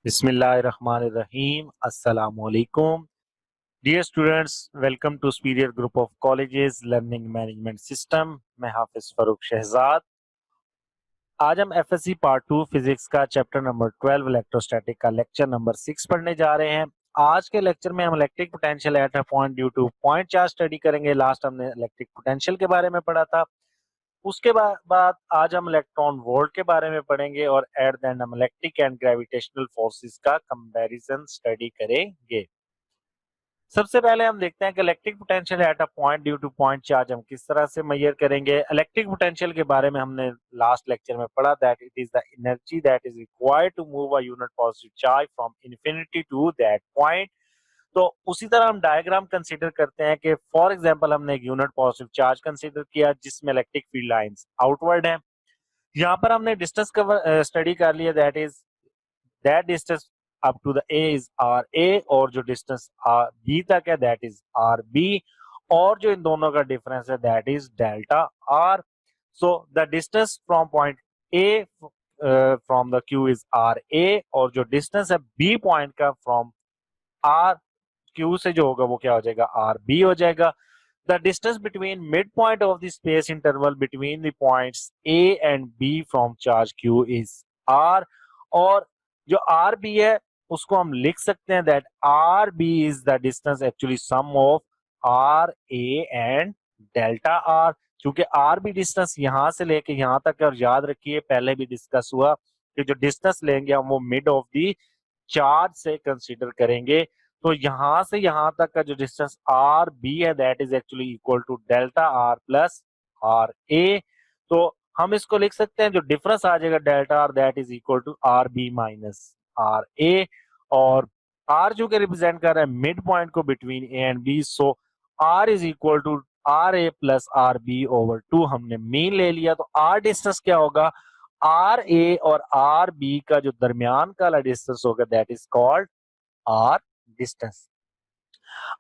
बिस्मिल्लाहिर्रहमानिर्रहीम अस्सलामुअलैकुम। Dear students, welcome to superior group of colleges learning management system. मैं हाफिज फरूक शहजाद। आज हम एफएससी पार्ट 2 फिजिक्स का चैप्टर नंबर 12 इलेक्ट्रोस्टैटिक का लेक्चर नंबर 6 पढ़ने जा रहे हैं। आज के लेक्चर में हम electric potential at a point due to point charge study करेंगे। लास्ट हमने इलेक्ट्रिक पोटेंशियल के बारे में पढ़ा था। उसके बाद आज हम इलेक्ट्रॉन वोल्ट के बारे में पढ़ेंगे और एट द एंड हम इलेक्ट्रिक एंड ग्रेविटेशनल फोर्सेस का कंपैरिजन स्टडी करेंगे। सबसे पहले हम देखते हैं कि electric potential at a point due to point charge हम किस तरह से मेजर करेंगे। इलेक्ट्रिक पोटेंशियल के बारे में हमने लास्ट लेक्चर में पढ़ा that it is the energy that is required to move a unit positive charge from infinity to that point. तो उसी तरह हम डायग्राम कंसीडर करते हैं कि फॉर एग्जांपल हमने एक यूनिट पॉजिटिव चार्ज कंसीडर किया जिसमें इलेक्ट्रिक फील्ड लाइंस आउटवर्ड है। यहाँ पर हमने डिस्टेंस कवर स्टडी कर लिया that distance up to the A is R A और जो डिस्टेंस बी तक है दैट इज आर बी और जो इन दोनों का डिफरेंस है that is delta R. So the distance from point A from the Q is R A और जो डिस्टेंस है बी पॉइंट का फ्रॉम आर क्यू से जो होगा वो क्या हो जाएगा आर बी हो जाएगा। The distance between midpoint of the space interval between the points A and B from charge Q is R और जो RB है उसको हम लिख सकते हैं that RB is the distance actually sum of RA and delta R। क्योंकि RB distance यहाँ से लेके यहाँ तक है और याद रखिए पहले भी डिस्कस हुआ कि जो डिस्टेंस लेंगे हम वो मिड ऑफ दी चार्ज से कंसीडर करेंगे। तो यहां से यहां तक का जो डिस्टेंस आर बी है that is actually equal to delta R plus R A. तो हम इसको लिख सकते हैं जो डिफरेंस आ जाएगा delta R that is equal to R B minus R A और आर जो के रिप्रेजेंट कर रहा है मिड पॉइंट को between A and B. So R is equal to R A plus R B over two हमने mean ले लिया। तो आर डिस्टेंस क्या होगा आर ए और आर बी का जो दरमियान का डिस्टेंस होगा that is called R distance.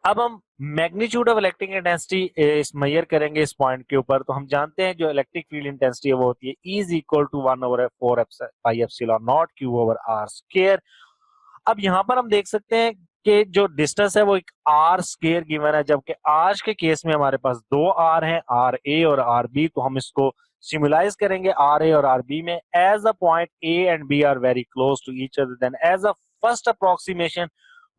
अब हम मैग्नीट्यूड ऑफ इलेक्ट्रिक इंटेंसिटी इस मेजर करेंगे इस पॉइंट के ऊपर। तो हम जानते हैं जो इलेक्ट्रिक फील्ड इंटेंसिटी है वो होती है E is equal to 1/4 pi epsilon not Q over R square. अब यहाँ पर हम देख सकते हैं कि जो डिस्टेंस है वो एक आर स्क्वायर गिवन है जबकि आज के केस में हमारे पास दो आर हैं आर ए और आर बी। तो हम इसको सिमुलाइज करेंगे आर ए और आर बी में as a point A and B are very close to each other then as a first approximation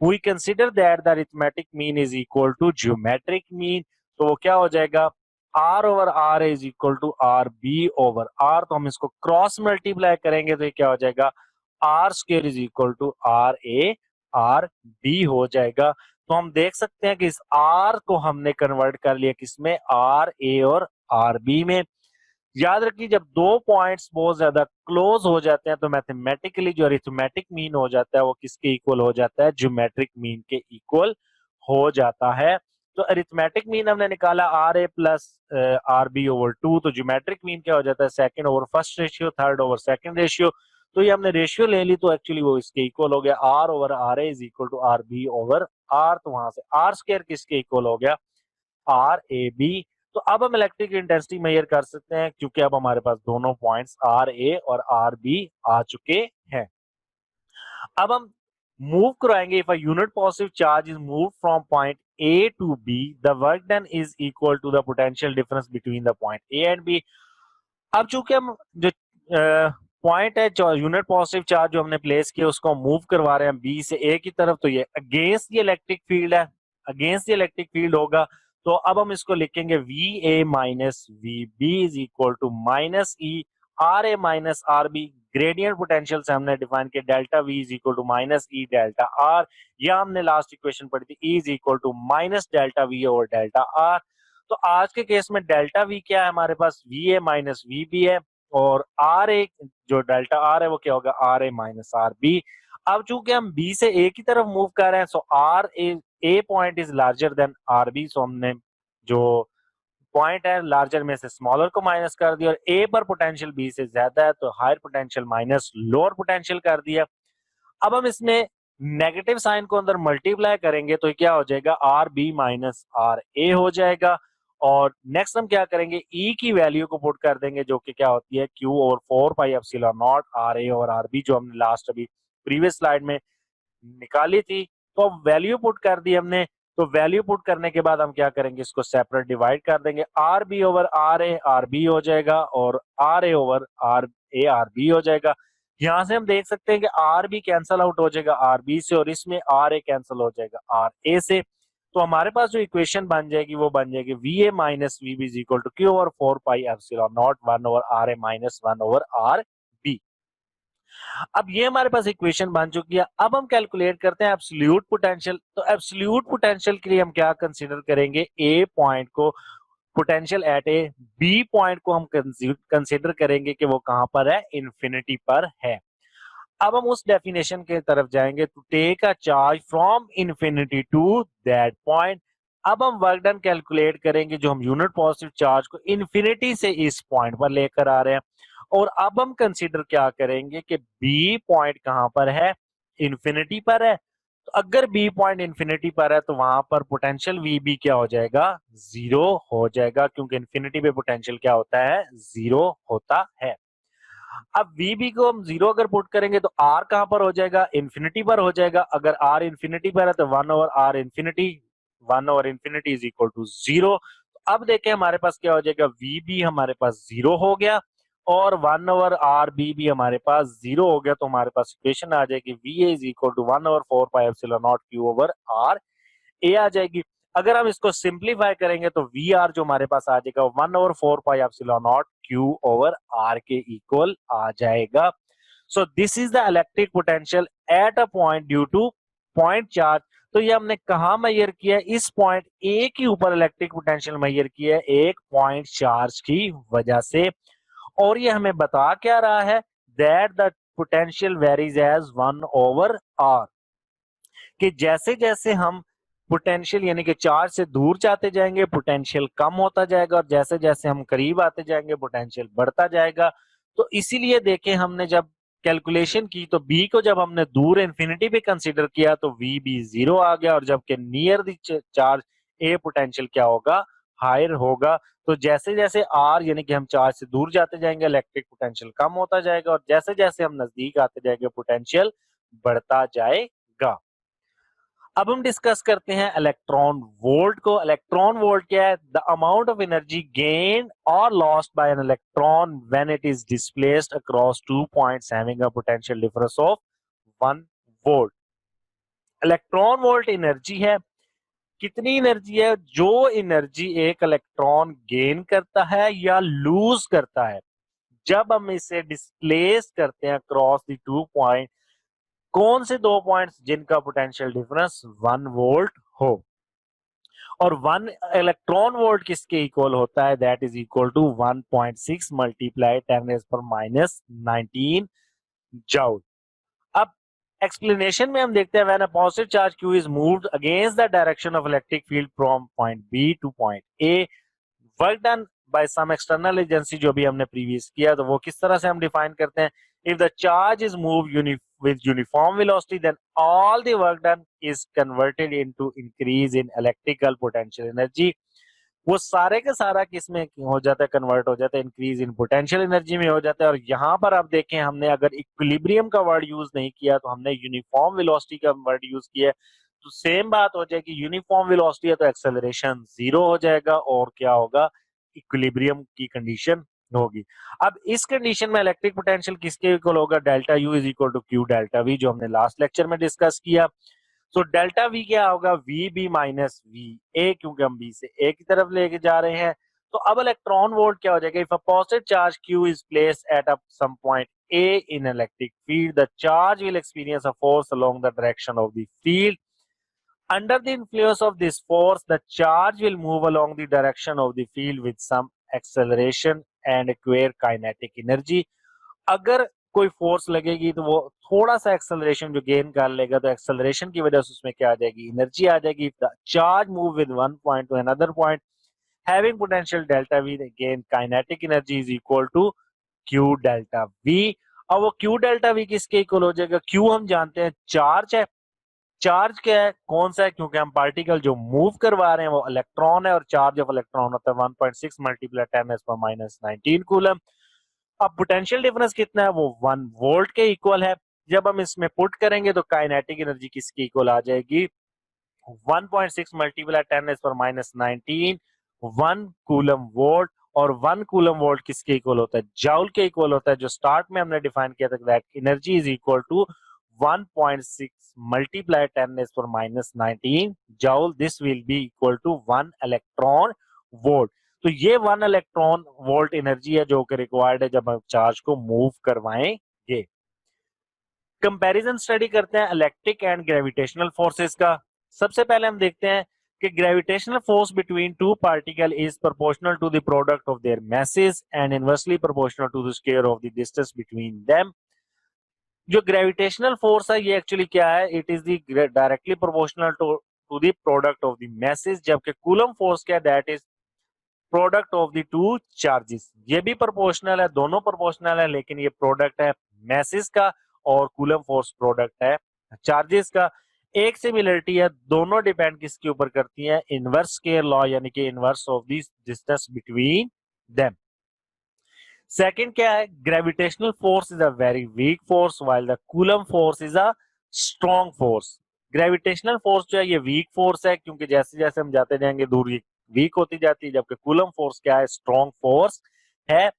we consider that the arithmetic mean is equal to geometric mean। तो वो क्या हो जाएगा r over r is equal to rb over r। तो हम इसको cross multiply करेंगे तो ये क्या हो जाएगा r square is equal to r a r b हो जाएगा। तो हम देख सकते हैं कि इस r को हमने कन्वर्ट कर लिया किसमें r a और r b में। याद रखिए जब दो पॉइंट्स बहुत ज्यादा क्लोज हो जाते हैं तो मैथमेटिकली जो अरिथमेटिक मीन हो जाता है वो किसके इक्वल हो जाता है ज्योमेट्रिक मीन के इक्वल हो जाता है। तो अरिथमेटिक मीन हमने निकाला R A plus R B over two. तो ज्योमेट्रिक मीन क्या हो जाता है second over first ratio third over second ratio. तो ये हमने रेशियो ले ली तो एक्चुअली वो इसके इक्वल हो गया R over R A is equal to R B over R. तो वहां से आर स्क्वायर किसके इक्वल हो गया आर ए बी। तो अब हम इलेक्ट्रिक इंटेंसिटी मेजर कर सकते हैं क्योंकि अब हमारे पास दोनों पॉइंट्स आर ए और आर बी आ चुके हैं। अब हम मूव कराएंगे if a unit positive charge is move from point A to B the work done is equal to the potential difference between the point A and B. अब चूंकि हम जो पॉइंट है यूनिट पॉजिटिव चार्ज जो हमने place किया उसको move करवा रहे हैं बी से ए की तरफ तो ये अगेंस्ट द इलेक्ट्रिक फील्ड है अगेंस्ट द इलेक्ट्रिक फील्ड होगा। तो अब हम इसको लिखेंगे V A minus V B is equal to minus E R A minus R B. Gradient potential से हमने डिफाइन किया delta V is equal to minus E delta R या हमने लास्ट इक्वेशन पढ़ी थी E is equal to minus delta V over delta R. तो आज के केस में डेल्टा वी क्या है हमारे पास V A minus V B है और आर ए जो डेल्टा आर है वो क्या होगा R A minus R B. अब चूंकि हम बी से ए की तरफ मूव कर रहे हैं so R A point is larger than R B. So हमने जो पॉइंट है लार्जर में से स्मॉलर को माइनस कर दिया और ए पर पोटेंशियल बी से ज्यादा है तो higher potential minus lower potential कर दिया। अब हम इसमें नेगेटिव साइन को अंदर मल्टीप्लाई करेंगे तो क्या हो जाएगा आर बी माइनस आर ए हो जाएगा। और नेक्स्ट हम क्या करेंगे ई की वैल्यू को पुट कर देंगे जो कि क्या होती है Q over 4 pi epsilon naught R A और आर बी जो हमने लास्ट अभी प्रीवियस स्लाइड में निकाली थी। तो अब वैल्यू पुट कर दी हमने, तो वैल्यू पुट करने के बाद हम क्या करेंगे, इसको सेपरेट डिवाइड कर देंगे, R B over R B हो जाएगा और R A over R B हो जाएगा। यहां से हम देख सकते हैं कि आर बी कैंसल आउट हो जाएगा आर बी से और इसमें आर ए कैंसल हो जाएगा आर ए से। तो हमारे पास जो इक्वेशन बन जाएगी वो बन जाएगी V A minus V B is equal to Q over 4 pi epsilon not 1 over R A minus 1 over R B. अब ये हमारे पास इक्वेशन बन चुकी है। अब हम कैलकुलेट करते हैं एब्सोल्यूट पोटेंशियल। तो एब्सोल्यूट पोटेंशियल के लिए हम क्या कंसीडर करेंगे, ए पॉइंट को potential at A, B point को हम कंसीडर करेंगे कि वो कहां पर है, इंफिनिटी पर है। अब हम उस डेफिनेशन के तरफ जाएंगे, to take a charge from infinity to that point. अब हम वर्क डन कैलकुलेट करेंगे जो हम यूनिट पॉजिटिव चार्ज को इंफिनिटी से इस पॉइंट पर लेकर आ रहे हैं। और अब हम कंसीडर क्या करेंगे कि बी पॉइंट कहां पर है, इंफिनिटी पर है। तो अगर बी पॉइंट इंफिनिटी पर है तो वहां पर पोटेंशियल वी बी क्या हो जाएगा, जीरो हो जाएगा, क्योंकि इंफिनिटी पे पोटेंशियल क्या होता है, जीरो होता है। अब वीबी को हम जीरो अगर पुट करेंगे तो आर कहां पर हो जाएगा, इंफिनिटी पर हो जाएगा। अगर आर इंफिनिटी पर है तो 1 over R infinity, 1 over infinity is equal to zero. अब देखें हमारे पास क्या हो जाएगा, वीबी हमारे पास जीरो हो गया और 1 ओवर आर बी भी हमारे पास जीरो हो गया। तो हमारे पास इक्वेशन आ जाएगी V A is equal to 1 over 4 pi epsilon not Q over R A आ जाएगी। अगर हम इसको सिंप्लीफाई करेंगे तो वी आर जो हमारे पास आ जाएगा 1 over 4 pi epsilon not Q over R के इक्वल आ जाएगा। So this is the electric potential at a point due to point charge. तो ये हमने कहा मेजर किया है, इस पॉइंट ए के ऊपर इलेक्ट्रिक पोटेंशियल मेजर किया है एक पॉइंट चार्ज की वजह से। और ये हमें बता क्या रहा है, that the potential varies as 1 over R, कि जैसे जैसे हम पोटेंशियल यानी कि चार्ज से दूर जाते जाएंगे पोटेंशियल कम होता जाएगा और जैसे जैसे हम करीब आते जाएंगे पोटेंशियल बढ़ता जाएगा। तो इसीलिए देखें हमने जब कैलकुलेशन की तो बी को जब हमने दूर इंफिनिटी पे कंसीडर किया तो वी बी जीरो आ गया और जबकि near the charge A potential क्या होगा, हायर होगा। तो जैसे जैसे आर यानी कि हम चार्ज से दूर जाते जाएंगे इलेक्ट्रिक पोटेंशियल कम होता जाएगा और जैसे जैसे हम नजदीक आते जाएंगे पोटेंशियल बढ़ता जाएगा। अब हम डिस्कस करते हैं इलेक्ट्रॉन वोल्ट को। इलेक्ट्रॉन वोल्ट क्या है, the amount of energy gained और lost by an electron when it is displaced across 2 points having a potential difference of 1 volt. Electron volt energy है, कितनी एनर्जी है, जो एनर्जी एक इलेक्ट्रॉन गेन करता है या लूज करता है जब हम इसे डिस्प्लेस करते हैं अक्रॉस द 2 पॉइंट। कौन से दो पॉइंट्स जिनका पोटेंशियल डिफरेंस 1 वोल्ट हो। और 1 इलेक्ट्रॉन वोल्ट किसके इक्वल होता है, that is equal to 1.6 multiply 10⁻19 joule. अब एक्सप्लेनेशन में हम देखते हैं when a positive charge q is moved against the direction of electric field from point B to point A, work done by some external agency जो भी हमने previous किया। तो वो किस तरह से हम डिफाइन करते हैं, if the charge is move with uniform velocity then all the work done is converted into increase in electrical potential energy। वो सारे का सारा किस में हो जाता है, कन्वर्ट हो जाता है इंक्रीज इन पोटेंशियल एनर्जी में हो जाता है। और यहाँ पर आप देखें हमने अगर इक्विलिब्रियम का वर्ड यूज नहीं किया तो हमने यूनिफॉर्म वेलोसिटी का वर्ड यूज किया। तो सेम बात हो जाएगी, यूनिफॉर्म वेलोसिटी है तो एक्सेलरेशन जीरो हो जाएगा और क्या होगा, इक्विलिब्रियम की कंडीशन होगी। अब इस कंडीशन में इलेक्ट्रिक पोटेंशियल किसके इक्वल होगा, delta U is equal to Q delta V, जो हमने लास्ट लेक्चर में डिस्कस किया। सो डेल्टा वी क्या होगा, V B minus V A, क्योंकि हम बी से ए की तरफ लेके जा रहे हैं। तो अब इलेक्ट्रॉन वोल्ट क्या हो जाएगा, if a positive charge q is placed at a some point a in electric field the charge will experience a force along the direction of the field. Under the influence of this force the charge will move along the direction of the field with some acceleration and acquire kinetic energy। अगर कोई force लगेगी तो वो थोड़ा सा acceleration जो gain कर लेगा तो एक्सेलरेशन की वजह से उसमें क्या आ जाएगी, एनर्जी आ जाएगी। The charge move with one point to another point having potential delta V, again kinetic energy is equal to Q delta V. अब वो क्यू डेल्टा वी किसके इक्वल हो जाएगा, क्यू हम जानते हैं चार्ज है। चार्ज क्या है, कौन सा है, क्योंकि हम पार्टिकल जो मूव करवा रहे हैं वो इलेक्ट्रॉन है और चार्ज ऑफ इलेक्ट्रॉन होता है 1.6 मल्टीप्लाई 10⁻⁻19 कूलम। अब पोटेंशियल डिफरेंस कितना है, वो 1 वोल्ट के इक्वल है। जब हम इसमें पुट करेंगे तो काइनेटिक एनर्जी किसकी इक्वल आ जाएगी 1.6 मल्टीप्लाई 10⁻⁻19 1 कूलम वोल्ट, और 1 कूलम वोल्ट किसके इक्वल होता है जूल के इक्वल होता है, जो स्टार्ट में हमने डिफाइन किया था that energy is equal to 1.6 multiply 10⁻⁻19 joule, this will be equal to 1 electron volt. तो ये 1 इलेक्ट्रॉन वोल्ट एनर्जी है जो कि रिक्वायर्ड है जब हम चार्ज को मूव करवाएंगे। कंपैरिजन स्टडी करते हैं इलेक्ट्रिक एंड ग्रेविटेशनल फोर्सेस का। सबसे पहले हम देखते हैं कि gravitational force between two particle is proportional to the product of their masses and inversely proportional to the square of the distance between them. जो ग्रेविटेशनल फोर्स है ये एक्चुअली क्या है, it is the directly proportional to the product of the masses, जबकि coulomb force क्या है that is product of the two charges. ये भी प्रोपोर्शनल है, दोनों प्रोपोर्शनल है, लेकिन ये प्रोडक्ट है masses का और कूलम फोर्स प्रोडक्ट है चार्जेस का। एक सिमिलरिटी है, दोनों डिपेंड किसके ऊपर करती हैं इनवर्स स्क्वायर लॉ, यानी कि inverse of the distance between them. Second क्या है, gravitational force is a very weak force while the coulomb force is a strong force. Gravitational force जो है ये वीक फोर्स है, क्योंकि जैसे जैसे हम जाते जाएंगे दूर ये वीक होती जाती है, जबकि कूलम फोर्स क्या है स्ट्रॉन्ग फोर्स है।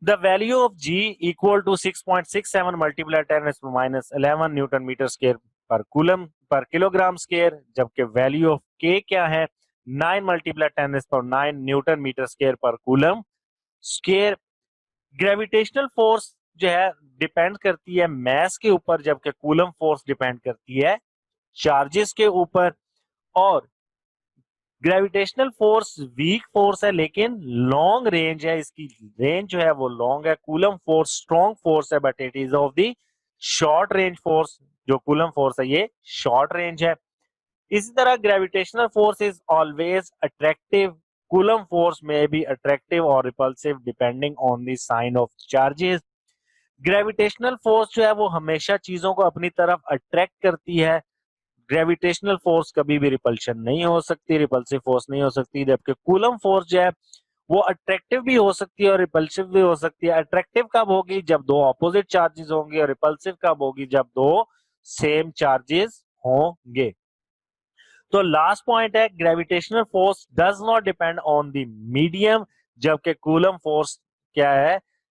The value of G equal to 6.67 multiplied 10⁻⁻11 newton metre square पर कूलम पर किलोग्राम स्क्वायर, जबकि वैल्यू ऑफ K क्या है 9 मल्टीप्लाई 10⁻9 न्यूटन मीटर स्क्वायर पर कूलम स्क्वायर। ग्रेविटेशनल फोर्स जो है डिपेंड करती है मास के ऊपर, जबकि कूलम फोर्स डिपेंड करती है चार्जेस के ऊपर। और ग्रेविटेशनल फोर्स वीक फोर्स है लेकिन लॉन्ग रेंज है, इसकी रेंज जो है वो लॉन्ग है। कूलम फोर्स स्ट्रॉन्ग फोर्स है but it is of the short range force, जो कूलम फोर्स है ये शॉर्ट रेंज है। इसी तरह gravitational force is always attractive, coulomb force में भी अट्रैक्टिव और repulsive depending on the sign of charges. Gravitational force जो है वो हमेशा चीजों को अपनी तरफ अट्रैक्ट करती है, ग्रेविटेशनल फोर्स कभी भी रिपल्शन नहीं हो सकती, रिपल्सिव फोर्स नहीं हो सकती। जबकि कूलम फोर्स जो है वो अट्रैक्टिव भी हो सकती है और रिपल्सिव भी हो सकती है। अट्रैक्टिव कब होगी जब दो ऑपोजिट चार्जेस होंगे, और रिपल्सिव कब होगी जब दो सेम चार्जेस होंगे। तो लास्ट पॉइंट है gravitational force does not depend on the medium, जबकि कूलम फोर्स क्या है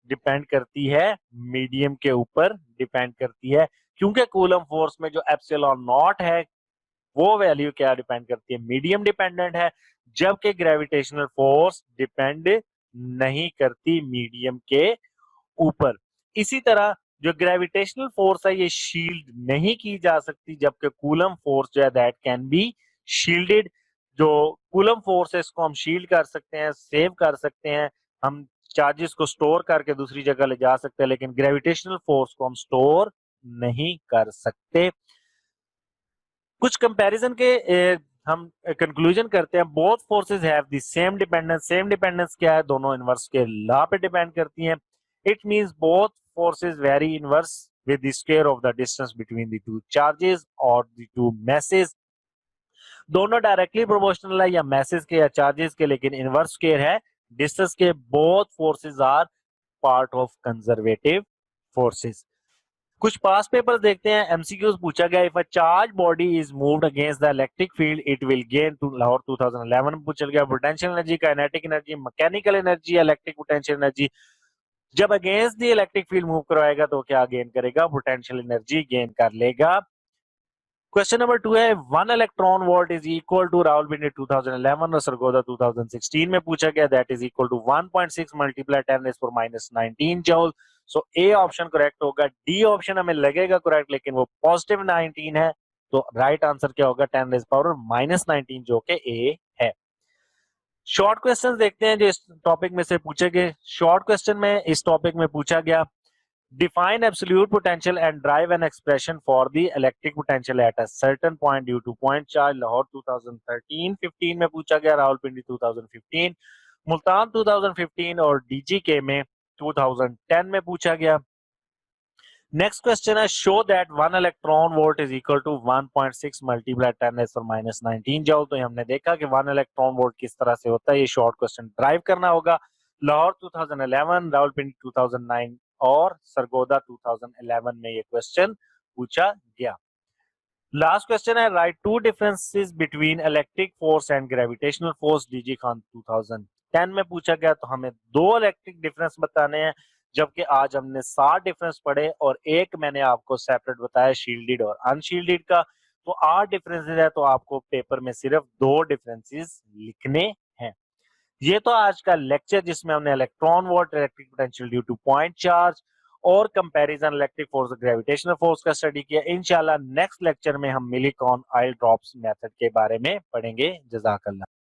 डिपेंड करती है मीडियम के ऊपर डिपेंड करती है, क्योंकि कूलम फोर्स में जो एप्सिलॉन नॉट है वो वैल्यू क्या डिपेंड करती है मीडियम डिपेंडेंट है, जबकि ग्रेविटेशनल फोर्स डिपेंड नहीं करती मीडियम के ऊपर। इसी तरह जो ग्रेविटेशनल फोर्स है ये शील्ड नहीं की जा सकती, जबकि कूलम फोर्स जो है दैट कैन बी शील्डेड। जो कूलम फोर्स है इसको हम शील्ड कर सकते हैं, सेव कर सकते हैं, हम चार्जेस को स्टोर करके दूसरी जगह ले जा सकते हैं, लेकिन ग्रेविटेशनल फोर्स को हम स्टोर नहीं कर सकते। कुछ कंपैरिजन के हम कंक्लूजन करते हैं। Both forces have the same dependence. Same dependence क्या है, दोनों इनवर्स के लॉ पे डिपेंड करती हैं। It means both forces very inverse with the square of the distance between the two charges और द टू masses। दोनों डायरेक्टली प्रोपोर्शनल है या masses के या चार्जेस के, लेकिन इनवर्स स्क्वायर है डिस्टेंस के। Both forces are part of conservative forces. कुछ पास पेपर देखते हैं, एमसीक्यूज पूछा गया, if a charge body is moved against the electric field it will gain to Lahore 2011 में पूछा गया potential energy, kinetic energy, mechanical energy, electric potential energy. जब against the electric field move करवाएगा तो क्या गेन करेगा, पोटेंशियल एनर्जी गेन कर लेगा। क्वेश्चन नंबर 2 है 1 electron volt is equal to Rawalpindi 2011 और सरगोदा 2016 में पूछा गया, that is equal to 1.6 multiply 10⁻⁻19 joule. So A option correct होगा। डी ऑप्शन हमें लगेगा करेक्ट, लेकिन वो पॉजिटिव 19 है, तो राइट आंसर क्या होगा 10⁻⁻19 जो कि ए है। शॉर्ट क्वेश्चंस देखते हैं जो इस टॉपिक में से पूछे गए। शॉर्ट क्वेश्चन में इस टॉपिक में पूछा गया define absolute potential and drive an expression for the electric potential at a certain point due to point charge। Lahore 2013-15 में पूछा गया, रावलपिंडी 2015, मुल्तान 2015 और डीजीके में 2010 में पूछा गया। नेक्स्ट क्वेश्चन है show that 1 electron volt is equal to 1.6 multiply 10⁻⁻19 joule. तो हमने देखा कि 1 इलेक्ट्रॉन वोल्ट किस तरह से होता है, ये शॉर्ट क्वेश्चन ड्राइव करना होगा। लाहौर 2011, रावलपिंडी 2009 और सरगोदा 2011 में ये क्वेश्चन पूछा गया। लास्ट क्वेश्चन है, write two differences between electric force and gravitational force, DG Khan 2010 में पूछा गया। तो हमें 2 इलेक्ट्रिक डिफरेंस बताने हैं, जबकि आज हमने 7 डिफरेंस पढ़े और एक मैंने आपको सेपरेट बताया शील्डेड और अनशील्डेड का। तो 8 डिफरेंसेस है, तो आपको पेपर में सिर्फ 2 डिफरेंसेस लिखने हैं। ये तो आज का लेक्चर जिसमें हमने electron volt, electric potential due to point charge और कंपैरिजन इलेक्ट्रिक फोर्स और ग्रेविटेशनल फोर्स का स्टडी किया। इंशाल्लाह नेक्स्ट लेक्चर में हम मिलिकॉन ऑयल ड्रॉप्स मेथड के बारे में पढ़ेंगे। जज़ाकल्लाह।